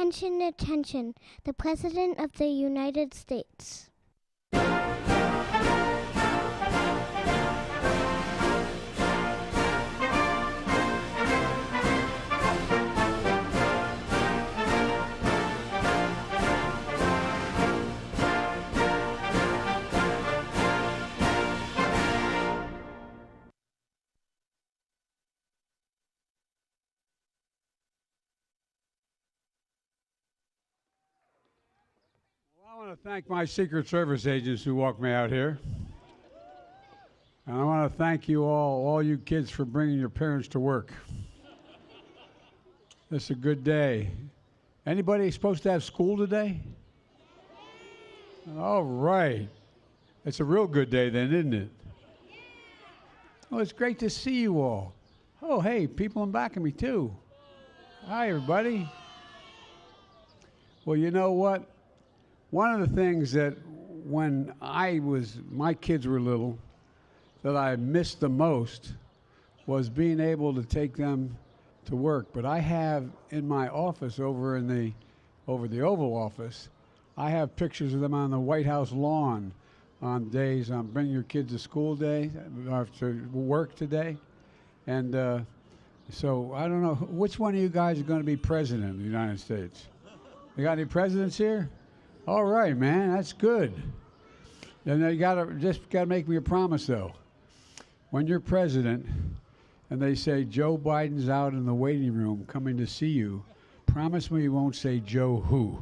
Attention, attention, the President of the United States. I want to thank my Secret Service agents who walked me out here. And I want to thank you all you kids, for bringing your parents to work. It's a good day. Anybody supposed to have school today? All right. It's a real good day then, isn't it? Oh, it's great to see you all. Oh, hey, people in back of me too. Hi, everybody. Well, you know what? One of the things that when my kids were little, that I missed the most was being able to take them to work. But I have in my office over the Oval Office, I have pictures of them on the White House lawn on days on Bring Your Kids to School Day, or to work today. And so I don't know, which one of you guys is going to be president of the United States? You got any presidents here? All right, man, that's good. And you gotta make me a promise though. When you're president and they say Joe Biden's out in the waiting room coming to see you, promise me you won't say Joe who.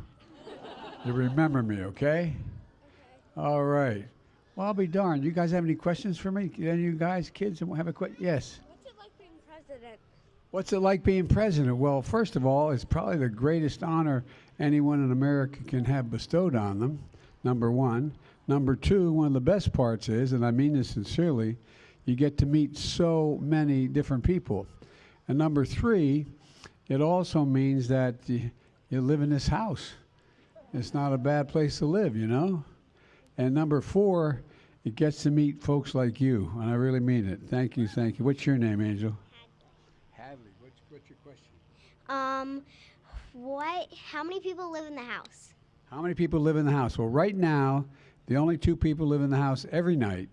You remember me, okay? All right. Well, I'll be darned. You guys have any questions for me? Any of you guys, kids, have a question? Yes. What's it like being president? What's it like being president? Well, first of all, it's probably the greatest honor anyone in America can have bestowed on them, number one. Number two, one of the best parts is, and I mean this sincerely, you get to meet so many different people. And number three, it also means that you live in this house. It's not a bad place to live, you know? And number four, it gets to meet folks like you, and I really mean it. Thank you, thank you. What's your name, Angel? Hadley. What's your question? How many people live in the house? How many people live in the house? Well, right now, the only two people live in the house every night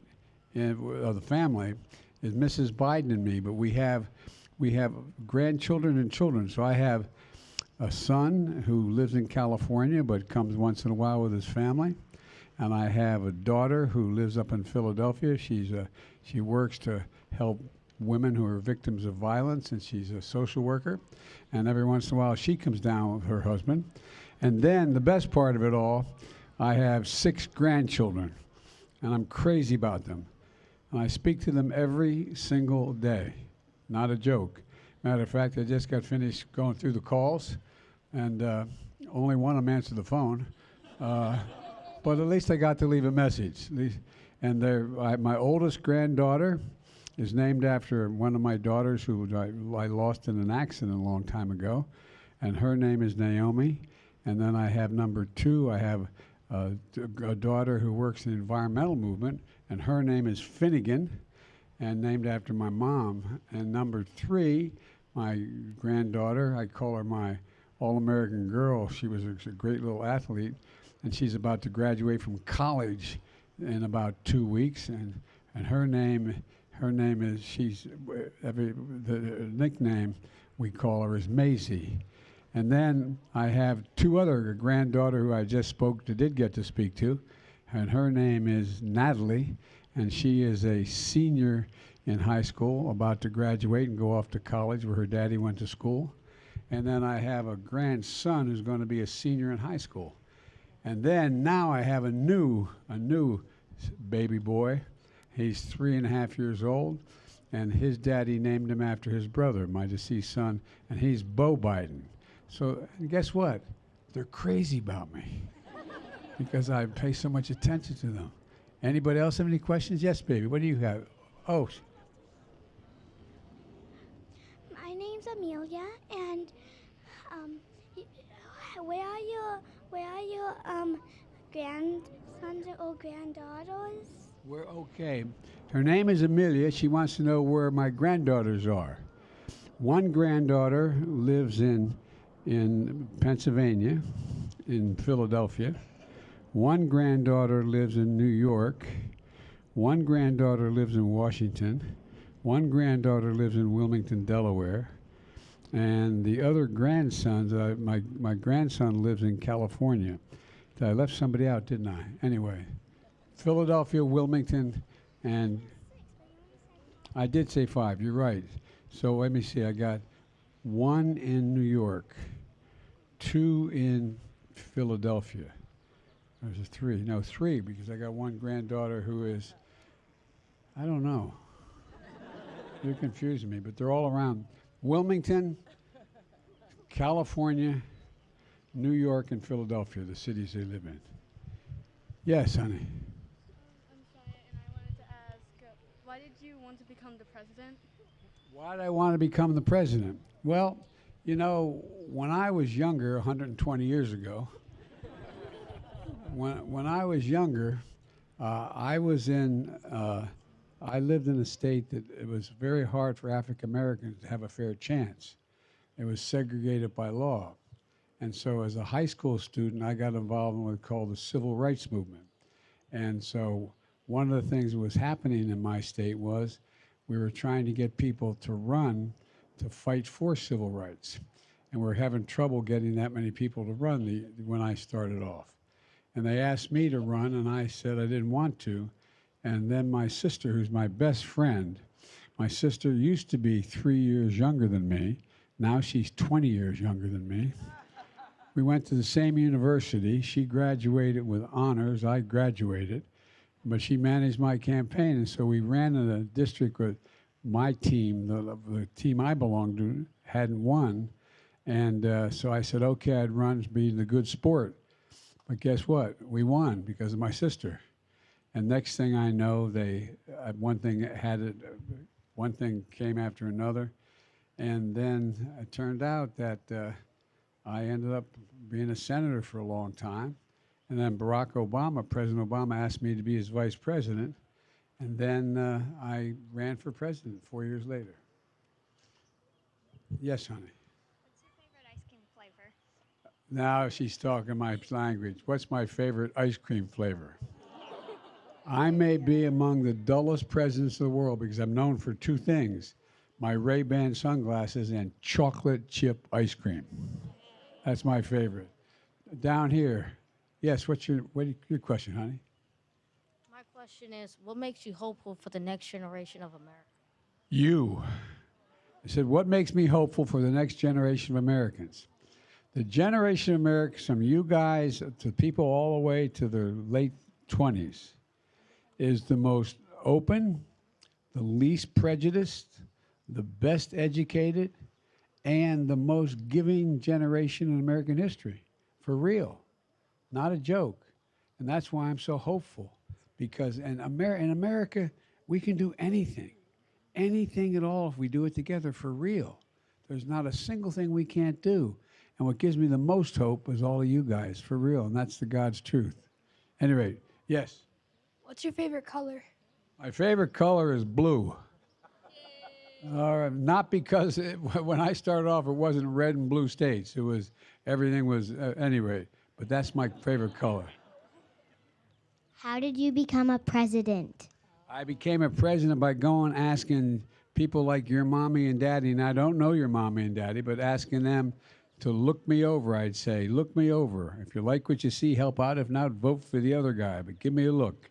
of the family is Mrs. Biden and me, but we have grandchildren and children. So I have a son who lives in California but comes once in a while with his family. And I have a daughter who lives up in Philadelphia. She works to help women who are victims of violence, and she's a social worker. And every once in a while, she comes down with her husband. And then the best part of it all, I have 6 grandchildren, and I'm crazy about them. And I speak to them every single day. Not a joke. Matter of fact, I just got finished going through the calls, and only one of them answered the phone. But at least I got to leave a message. And my oldest granddaughter is named after one of my daughters who I lost in an accident a long time ago, and her name is Naomi. And then I have number 2, I have a daughter who works in the environmental movement, and her name is Finnegan, and named after my mom. And number 3, my granddaughter, I call her my All-American girl. She was a great little athlete, and she's about to graduate from college in about 2 weeks, and her name is, the nickname we call her is Maisie. And then I have 2 other granddaughter who I just did get to speak to, and her name is Natalie, and she is a senior in high school, about to graduate and go off to college where her daddy went to school. And then I have a grandson who's going to be a senior in high school. And then now I have a new baby boy. He's 3.5 years old, and his daddy named him after his brother, my deceased son, and he's Bo Biden. So guess what? They're crazy about me because I pay so much attention to them. Anybody else have any questions? Yes, baby. What do you have? Oh. My name's Amelia, and where are your grandsons or granddaughters? We're okay. Her name is Amelia. She wants to know where my granddaughters are. One granddaughter lives in in Pennsylvania, in Philadelphia. One granddaughter lives in New York. One granddaughter lives in Washington. One granddaughter lives in Wilmington, Delaware. And the other grandsons, my grandson lives in California. I left somebody out, didn't I? Anyway, Philadelphia, Wilmington, and I did say 5. You're right. So let me see. I got 1 in New York, 2 in Philadelphia. There's a 3. No, 3 because I got one granddaughter who is, I don't know. You're confusing me, but they're all around Wilmington, California, New York, and Philadelphia, the cities they live in. Yes, honey. I'm Shia, and I wanted to ask, why did you want to become the president? Why did I want to become the president? Well, you know, when I was younger, 120 years ago, when I was younger, I lived in a state that it was very hard for African Americans to have a fair chance. It was segregated by law. And so as a high school student, I got involved in what's called the civil rights movement. And so one of the things that was happening in my state was we were trying to get people to run to fight for civil rights. And we were having trouble getting that many people to run when I started off. And they asked me to run, and I said I didn't want to. And then my sister, who's my best friend, my sister used to be 3 years younger than me. Now she's 20 years younger than me. We went to the same university. She graduated with honors. I graduated. But she managed my campaign. And so we ran in a district with my team, the team I belonged to, hadn't won. And so I said, okay, I'd run, be the good sport. But guess what? We won because of my sister. And next thing I know, one thing came after another. And then it turned out that I ended up being a senator for a long time. And then President Obama asked me to be his vice president. And then I ran for president 4 years later. Yes, honey. What's your favorite ice cream flavor? Now she's talking my language. What's my favorite ice cream flavor? I may be among the dullest presidents of the world because I'm known for 2 things: my Ray-Ban sunglasses and chocolate chip ice cream. That's my favorite. Down here, yes. What's your question, honey? My question is, what makes you hopeful for the next generation of America? You. I said, what makes me hopeful for the next generation of Americans? The generation of Americans, from you guys to people all the way to their late 20s, is the most open, the least prejudiced, the best educated, and the most giving generation in American history. For real. Not a joke. And that's why I'm so hopeful. Because in America, we can do anything. Anything at all if we do it together for real. There's not a single thing we can't do. And what gives me the most hope is all of you guys, for real. And that's the God's truth. Anyway, yes? What's your favorite color? My favorite color is blue. Not because when I started off, it wasn't red and blue states. Everything was, anyway. But that's my favorite color. How did you become a president? I became a president by going asking people like your mommy and daddy, and I don't know your mommy and daddy, but asking them to look me over, I'd say. Look me over. If you like what you see, help out. If not, vote for the other guy, but give me a look.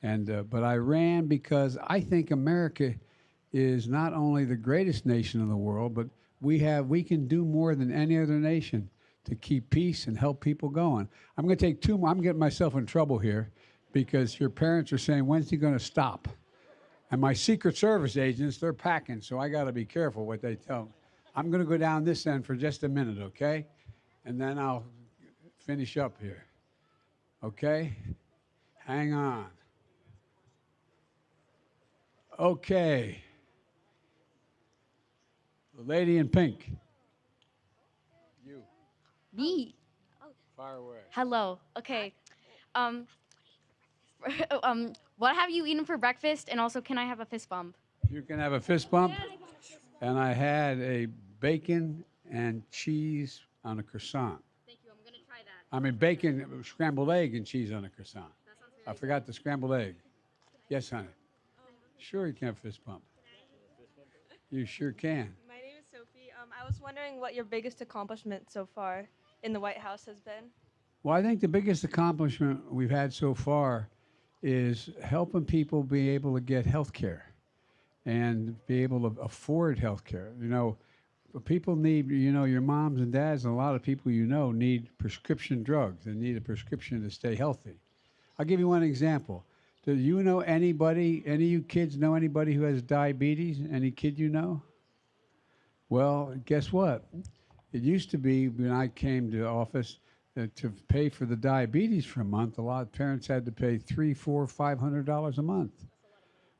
But I ran because I think America is not only the greatest nation in the world, but we can do more than any other nation to keep peace and help people going. I'm going to take 2 more. I'm getting myself in trouble here because your parents are saying, when's he going to stop? And my Secret Service agents, they're packing, so I got to be careful what they tell me. I'm going to go down this end for just a minute, okay? And then I'll finish up here. Okay? Hang on. Okay. The lady in pink. You. Me. Fire away. Hello. Okay. What have you eaten for breakfast? And also, can I have a fist bump? You can have a fist bump. And I had a bacon and cheese on a croissant. Thank you. I'm gonna try that. I mean, bacon, scrambled egg and cheese on a croissant. I forgot the scrambled egg. Yes, honey. Sure, you can have fist bump. You sure can. My name is Sophie. I was wondering what your biggest accomplishment so far in the White House has been. Well, I think the biggest accomplishment we've had so far is helping people be able to get health care and be able to afford health care. You know, people need, you know, your moms and dads and a lot of people you know need prescription drugs. They need a prescription to stay healthy. I'll give you one example. Do you know anybody, any of you kids know anybody who has diabetes? Any kid you know? Well, guess what? It used to be when I came to office to pay for the diabetes for a month, a lot of parents had to pay $300, $400, $500 a month.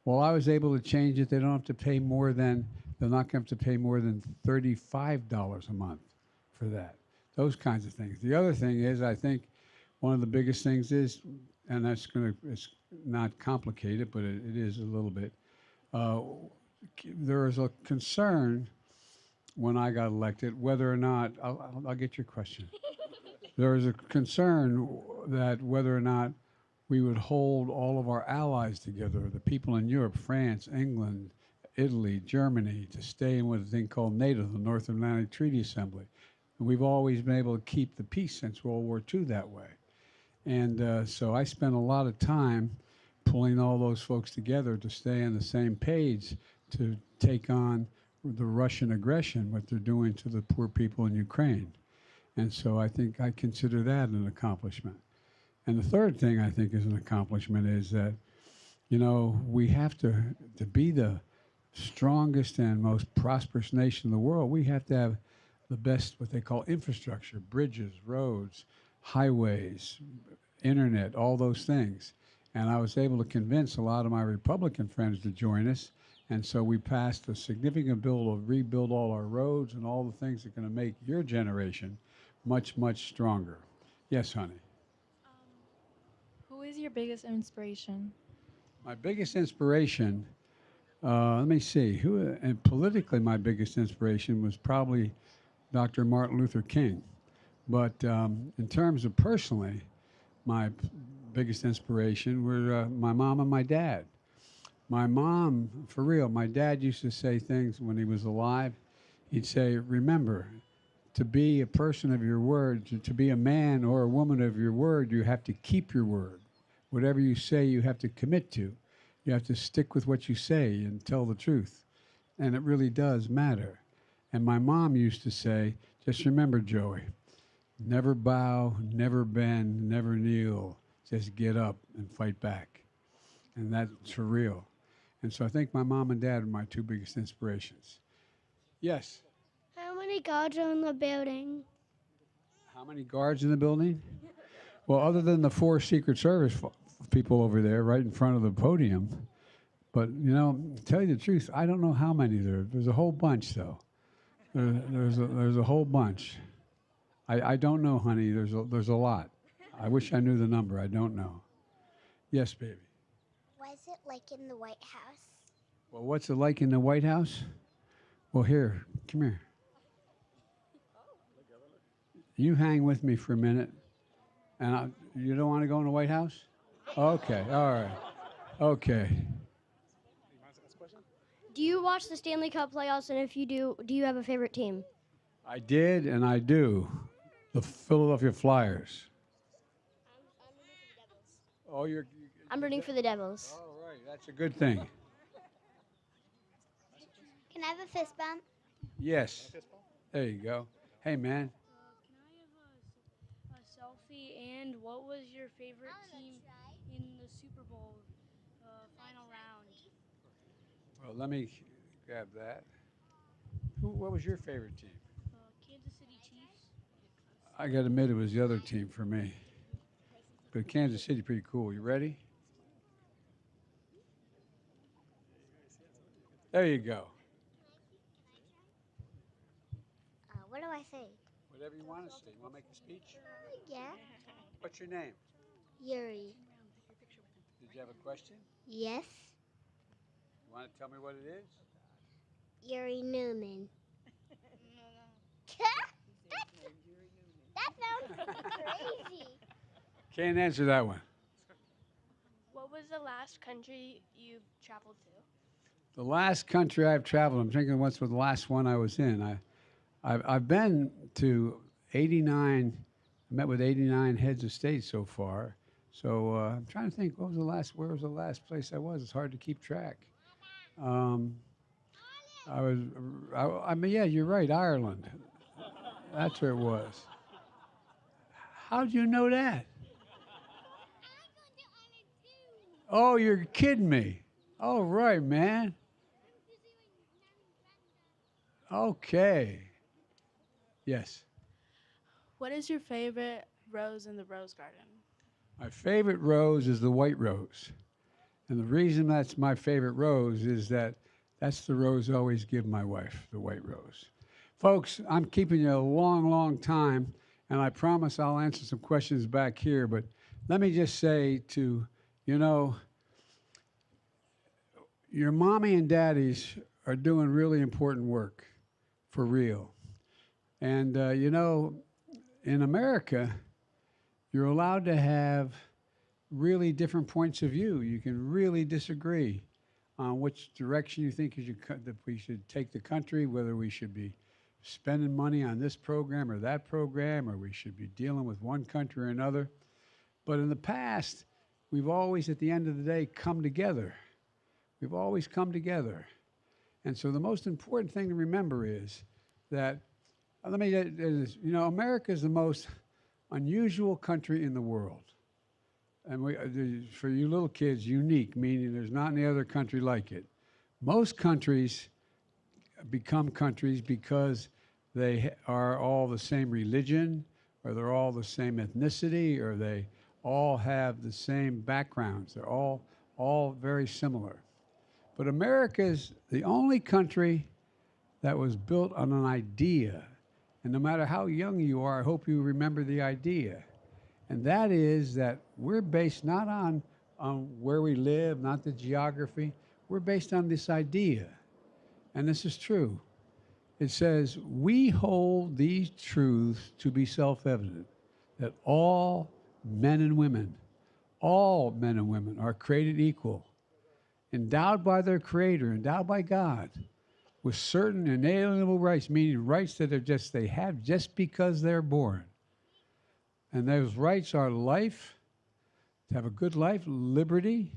Well, I was able to change it. They don't have to pay more than, they're not going to have to pay more than $35 a month for that. Those kinds of things. The other thing is, I think one of the biggest things is, and it's not complicated, but it is a little bit. There is a concern when I got elected whether or not, I'll get your question. There was a concern that whether or not we would hold all of our allies together, the people in Europe, France, England, Italy, Germany, to stay in what a thing called NATO, the North Atlantic Treaty Assembly. And we've always been able to keep the peace since World War II that way. And so I spent a lot of time pulling all those folks together to stay on the same page to take on the Russian aggression, what they're doing to the poor people in Ukraine. And so I think I consider that an accomplishment. And the third thing I think is an accomplishment is that, you know, we have to be the strongest and most prosperous nation in the world, we have to have the best, what they call infrastructure, bridges, roads, highways, internet, all those things. And I was able to convince a lot of my Republican friends to join us. And so we passed a significant bill to rebuild all our roads and all the things that are going to make your generation much, much stronger. Yes, honey. Who is your biggest inspiration? My biggest inspiration, let me see, and politically my biggest inspiration was probably Dr. Martin Luther King. But in terms of personally, my biggest inspiration were my mom and my dad. My mom, for real, my dad used to say things when he was alive. He'd say, remember, to be a person of your word, to be a man or a woman of your word, you have to keep your word. Whatever you say, you have to commit to. You have to stick with what you say and tell the truth. And it really does matter. And my mom used to say, just remember, Joey, never bow, never bend, never kneel. Just get up and fight back. And that's for real. And so I think my mom and dad are my two biggest inspirations. Yes? How many guards are in the building? How many guards in the building? Well, other than the 4 Secret Service people over there right in front of the podium. But, you know, to tell you the truth, I don't know how many there are. There's a whole bunch, though. There's a whole bunch. I don't know, honey. There's a lot. I wish I knew the number. I don't know. Yes, baby. What's it like in the White House? Well, what's it like in the White House? Well, here, come here. You hang with me for a minute. And you don't want to go in the White House? Okay, all right. Okay. Do you watch the Stanley Cup playoffs? And if you do you have a favorite team? I did and I do. The Philadelphia Flyers. Oh, I'm rooting for the Devils. All right, that's a good thing. Can I have a fist bump? Yes. There you go. Hey, man. Can I have a selfie? And what was your favorite team in the Super Bowl final round? Well, let me grab that. What was your favorite team? Kansas City Chiefs. I got to admit, it was the other team for me. But Kansas City, pretty cool. You ready? There you go. What do I say? Whatever you want to say. You want to make a speech? Yeah. What's your name? Yuri. Did you have a question? Yes. You want to tell me what it is? Yuri Newman. sounds crazy. Can't answer that one. What was the last country you traveled to? The last country I've traveled, I'm thinking what's the last one I was in. I've been to 89, met with 89 heads of state so far. So I'm trying to think, where was the last place I was? It's hard to keep track. I mean, yeah, you're right, Ireland. That's where it was. How'd you know that? Oh, you're kidding me. All right, man. Okay. Yes. What is your favorite rose in the rose garden? My favorite rose is the white rose. And the reason that's my favorite rose is that that's the rose I always give my wife, the white rose. Folks, I'm keeping you a long, long time, and I promise I'll answer some questions back here. But let me just say your mommy and daddies are doing really important work, for real. And, in America, you're allowed to have really different points of view. You can really disagree on which direction you think that we should take the country, whether we should be spending money on this program or that program, or we should be dealing with one country or another. But in the past, we've always, at the end of the day, come together. We've always come together. And so the most important thing to remember is that, America is the most unusual country in the world. And for you little kids, unique, meaning there's not any other country like it. Most countries become countries because they are all the same religion, or they're all the same ethnicity, or they all have the same backgrounds. They're all very similar. But America is the only country that was built on an idea. And no matter how young you are, I hope you remember the idea. And that is that we're based not on where we live, not the geography. We're based on this idea. And this is true. It says, we hold these truths to be self-evident, that all men and women are created equal, endowed by their Creator, endowed by God, with certain inalienable rights, meaning rights that they have just because they're born. And those rights are life, to have a good life, liberty,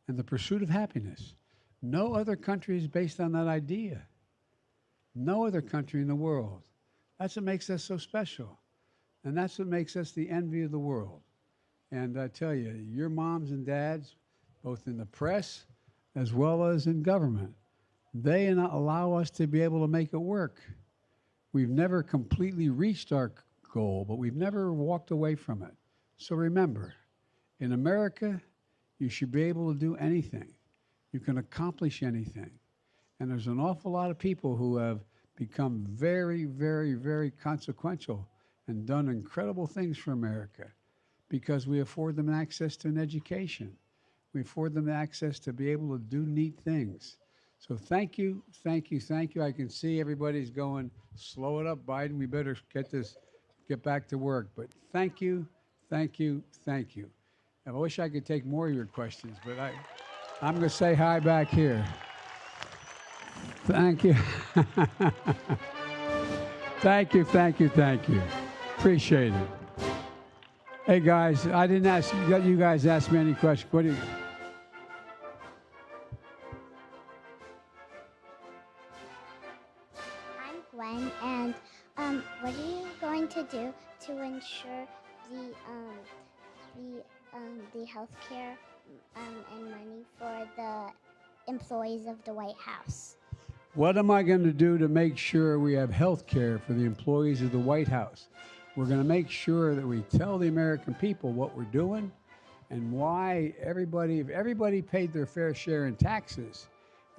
and the pursuit of happiness. No other country is based on that idea. No other country in the world. That's what makes us so special. And that's what makes us the envy of the world. And I tell you, your moms and dads, both in the press as well as in government, they allow us to be able to make it work. We've never completely reached our goal, but we've never walked away from it. So remember, in America, you should be able to do anything. You can accomplish anything. And there's an awful lot of people who have become very, very, very consequential and done incredible things for America because we afford them access to an education. We afford them access to be able to do neat things. So thank you, thank you, thank you. I can see everybody's going, slow it up, Biden. We better get back to work. But thank you, thank you, thank you. I wish I could take more of your questions, but I'm going to say hi back here. Thank you. Thank you, thank you, thank you. Appreciate it. Hey, guys, I didn't ask you guys asked me any questions. What do you... I'm Gwen, and what are you going to do to ensure the health care and money for the employees of the White House? What am I going to do to make sure we have health care for the employees of the White House? We're going to make sure that we tell the American people what we're doing and why if everybody paid their fair share in taxes,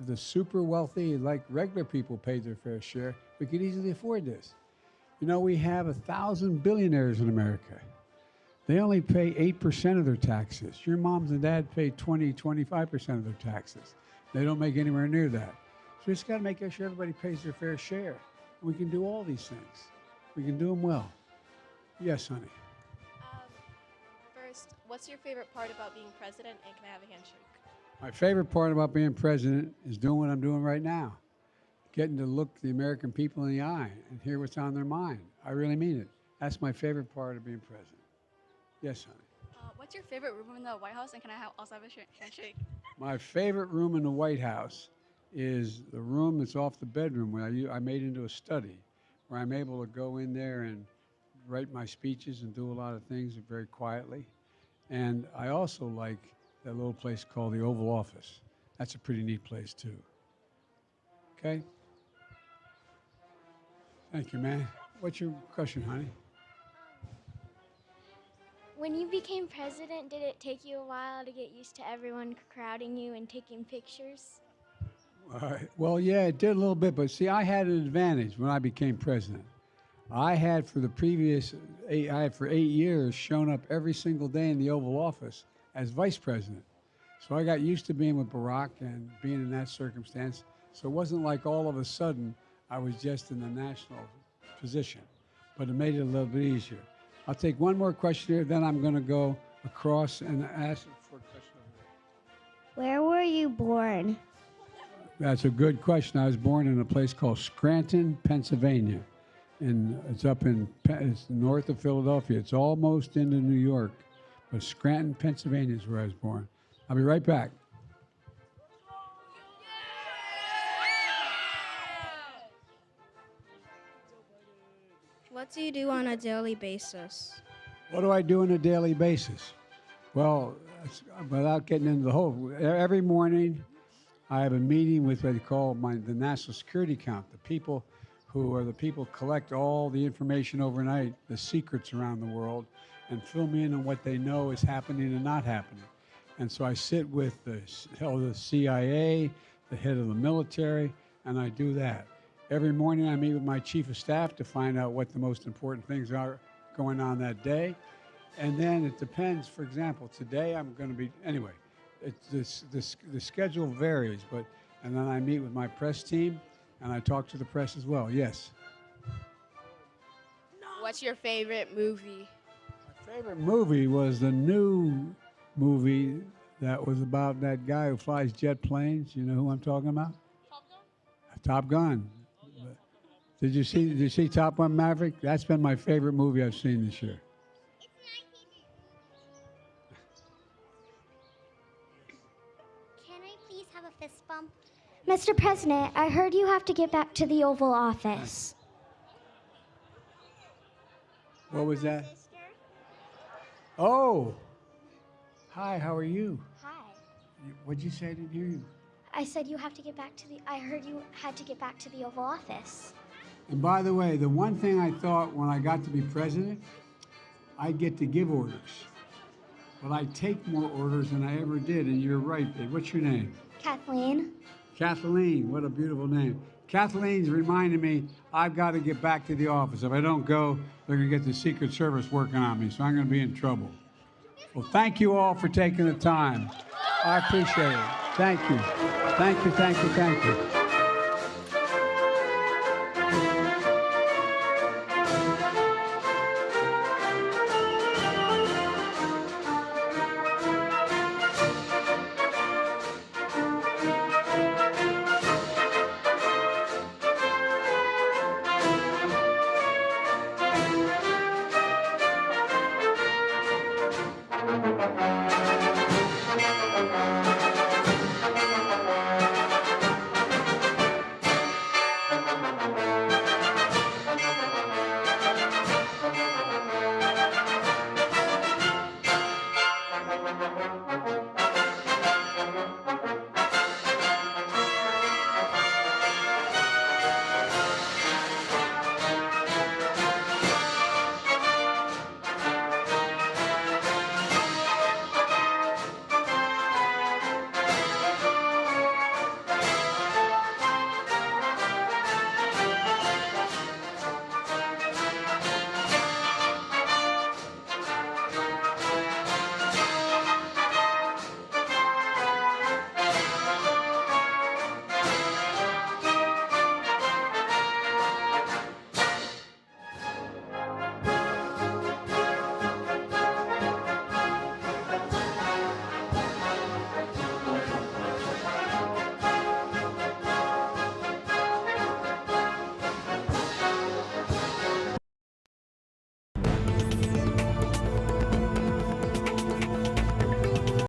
if the super wealthy, like regular people, paid their fair share, we could easily afford this. You know, we have 1,000 billionaires in America. They only pay 8% of their taxes. Your moms and dad pay 20, 25% of their taxes. They don't make anywhere near that. So we just got to make sure everybody pays their fair share. We can do all these things. We can do them well. Yes, honey. First, what's your favorite part about being president, and can I have a handshake? My favorite part about being president is doing what I'm doing right now, getting to look the American people in the eye and hear what's on their mind. I really mean it. That's my favorite part of being president. Yes, honey. What's your favorite room in the White House, and can I also have a handshake? My favorite room in the White House is the room that's off the bedroom where I made into a study, where I'm able to go in there and write my speeches and do a lot of things very quietly. And I also like that little place called the Oval Office. That's a pretty neat place, too. Okay? Thank you, man. What's your question, honey? When you became president, did it take you a while to get used to everyone crowding you and taking pictures? Well, yeah, it did a little bit, but see, I had an advantage when I became president. I had for 8 years shown up every single day in the Oval Office as vice president. So I got used to being with Barack and being in that circumstance. So it wasn't like all of a sudden I was just in the national position, but it made it a little bit easier. I'll take one more question here, then I'm going to go across and ask for a question over there. Where were you born? That's a good question. I was born in a place called Scranton, Pennsylvania. And it's it's north of Philadelphia. It's almost into New York. But Scranton, Pennsylvania is where I was born. I'll be right back. What do you do on a daily basis? What do I do on a daily basis? Well, without getting into the whole, every morning I have a meeting with what they call the National Security Count, the people who collect all the information overnight, the secrets around the world, and fill me in on what they know is happening and not happening. And so I sit with the head of the CIA, the head of the military, and I do that. Every morning I meet with my chief of staff to find out what the most important things are going on that day. And then it depends. For example, today I'm going to be, anyway, the schedule varies, and then I meet with my press team, and I talk to the press as well. Yes? What's your favorite movie? My favorite movie was the new movie that was about that guy who flies jet planes. You know who I'm talking about? Top Gun. Did you see Top Gun Maverick? That's been my favorite movie I've seen this year. Can I please have a fist bump? Mr. President, I heard you have to get back to the Oval Office. What was that? Oh. Hi, how are you? Hi. What'd you say? I didn't hear you. I said you have to get back to the. I heard you had to get back to the Oval Office. And by the way, the one thing I thought when I got to be president, I'd get to give orders. But I take more orders than I ever did, and you're right, babe. What's your name? Kathleen. Kathleen, what a beautiful name. Kathleen's reminding me I've got to get back to the office. If I don't go, they're going to get the Secret Service working on me, so I'm going to be in trouble. Well, thank you all for taking the time. I appreciate it. Thank you. Thank you, thank you, thank you.